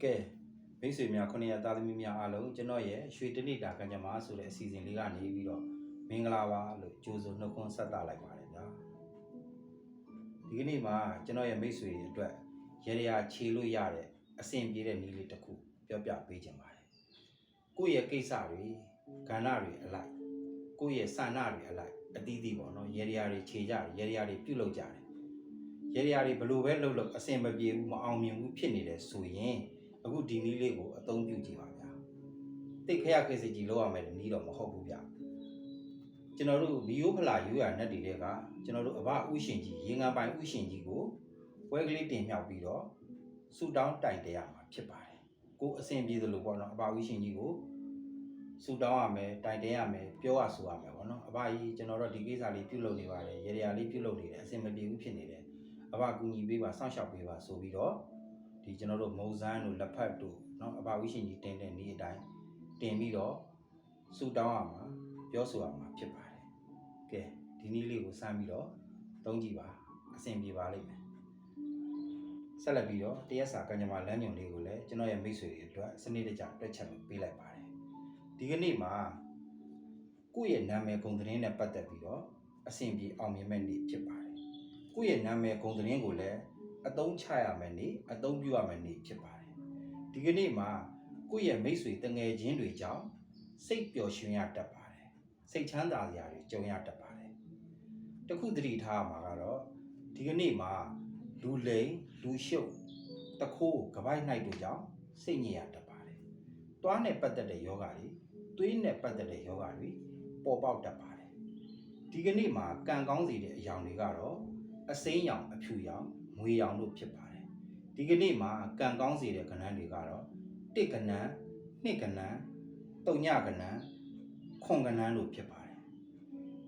ကဲမိတ်ဆွေများခုနှစ်ရသားသမီးများအားလုံးကျွန်တော်ရဲ့ရွှေတနိတာကံကြမ္မာဆိုတဲ့အစီအစဉ်လေးကနေပြီးတော့မင်္ဂလာပါလို့ကြိုဆိုနှုတ်ခွန်းဆက်သလိုက်ပါတယ်ဗျာဒီကနေ့မှာကျွန်တော်ရဲ့မိတ်ဆွေတွေအတွက်ရေရာခြေလို့ရတဲ့အစဉ်ပြေတဲ့နည်းလေးတစ်ခုပြောပြပေးခြင်းပါတယ်ကိုယ့်ရဲ့ကိစ္စတွေကဏ္ဍတွေအလိုက်ကိုယ့်ရဲ့ဆန္ဒတွေအလိုက်အသီးသီးပေါ့နော်ရေရာတွေခြေကြတယ်ရေရာတွေပြုတ်လောက်ကြတယ်ရေရာတွေဘလို့ပဲလှုပ်အစဉ်မပြေဘူးမအောင်မြင်ဘူးဖြစ်နေတယ်ဆိုရင်အခုဒီနည်းလေးကိုအသုံးပြုကြည့်ပါဗျာတိတ်ခရခေစကြီးလောက်ရမယ်နည်းတော့မဟုတ်ဘူးဗျာကျွန်တော်တို့မီယိုးဖလာရိုးရနတ်တွေကကျွန်တော်တို့အဘဥရှင်ကြီးရေငါပိုင်ဥရှင်ကြီးကိုပွဲကလေးတင်မြောက်ပြီးတော့ဆူတောင်းတိုင်တရမှာဖြစ်ပါတယ်ကိုအစဉ်ပြေသလိုပေါ့နော်အဘဥရှင်ကြီးကိုဆူတောင်းရမယ်တိုင်တရရမယ်ပြောရဆိုရမယ်ပေါ့နော်အဘကြီးကျွန်တော်တို့ဒီကိစ္စလေးပြုလုပ်နေပါတယ်ရေရာလေးပြုလုပ်နေတယ်အစဉ်မပြေဘူးဖြစ်နေတယ်အဘကူညီပေးပါစောင့်ရှောက်ပေးပါဆိုပြီးတော့ဒီကျွန်တော်တို့မုံစမ်းတို့လက်ဖက်တို့เนาะအဘဝိရှင်ကြီးတင်တဲ့နေ့အတိုင်းတင်ပြီးတော့ဆူတောင်းရမှာပြောဆိုရမှာဖြစ်ပါတယ်ကဲဒီနည်းလေးကိုစမ်းပြီးတော့သုံးကြည့်ပါအဆင်ပြေပါလိမ့်မယ်ဆက်လက်ပြီးတော့တရက်စာကံကြမ္မာလမ်းညွန်လေးကိုလည်းကျွန်တော်ရဲ့မိတ်ဆွေတွေအတွက်စနစ်တကျတွက်ချက်ပေးလိုက်ပါတယ်ဒီကနေ့မှာကိုယ့်ရဲ့နာမည်ဂုဏ်သတင်းနဲ့ပတ်သက်ပြီးတော့အဆင်ပြေအောင်မြင်မဲ့နေ့ဖြစ်ပါတယ်ကိုယ့်ရဲ့နာမည်ဂုဏ်သတင်းကိုလည်းအသုံးချရမယ်နေ့အသုံးပြုရမယ်နေ့ဖြစ်ပါတယ်ဒီကနေ့မှာကိုယ့်ရဲ့မိတ်ဆွေတငယ်ချင်းတွေကြောင့်စိတ်ပျော်ရွှင်ရတတ်ပါတယ်စိတ်ချမ်းသာစရာတွေကြုံရတတ်ပါတယ်တခုသတိထားမှာကတော့ဒီကနေ့မှာလူလိမ်လူရှုပ်တခိုးကပိုက်နိုင်တို့ကြောင့်စိတ်ညစ်ရတတ်ပါတယ်တွားနဲ့ပတ်သက်တဲ့ယောဂတွေသွေးနဲ့ပတ်သက်တဲ့ယောဂတွေပေါ်ပေါက်တတ်ပါတယ်ဒီကနေ့မှာကံကောင်းစေတဲ့အရာတွေကတော့အစိမ်းရောင်အဖြူရောင်ငွေရောင်တို့ဖြစ်ပါတယ်ဒီကနေ့မှာကံကောင်းစေတဲ့ကဏ္ဍတွေကတော့တစ်ကဏ္ဍနှစ်ကဏ္ဍတုံညကဏ္ဍခွန်ကဏ္ဍတို့ဖြစ်ပါတယ်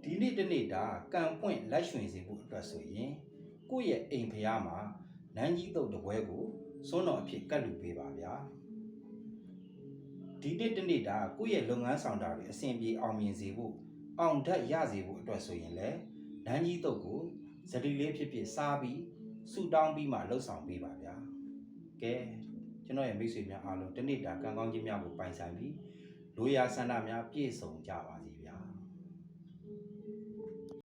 ဒီနေ့တနေ့တာကံပွင့်လက်ရွှင်စေဖို့အတွက်ဆိုရင်ကိုယ့်ရဲ့အိမ်ဖျားမှာနန်းကြီးတုတ်တပွဲကိုစွန်းတော်အဖြစ်ကတ်လူပေးပါဗျာဒီနေ့တနေ့တာကိုယ့်ရဲ့လုပ်ငန်းဆောင်တာတွေအဆင်ပြေအောင်မြင်စေဖို့အောင်တတ်ရစေဖို့အတွက်ဆိုရင်လည်းနန်းကြီးတုတ်ကိုဇတိလေးဖြစ်ဖြစ်စားပြီးဆူတောင်းပြီးမှလှုပ်ဆောင်ပေးပါဗျာကဲကျွန်တော်ရဲ့မိတ်ဆွေများအားလုံးတနေ့တာကံကောင်းခြင်းများကိုပိုင်ဆိုင်ပြီးလိုရာဆန္ဒများပြည့်စုံကြပါစေ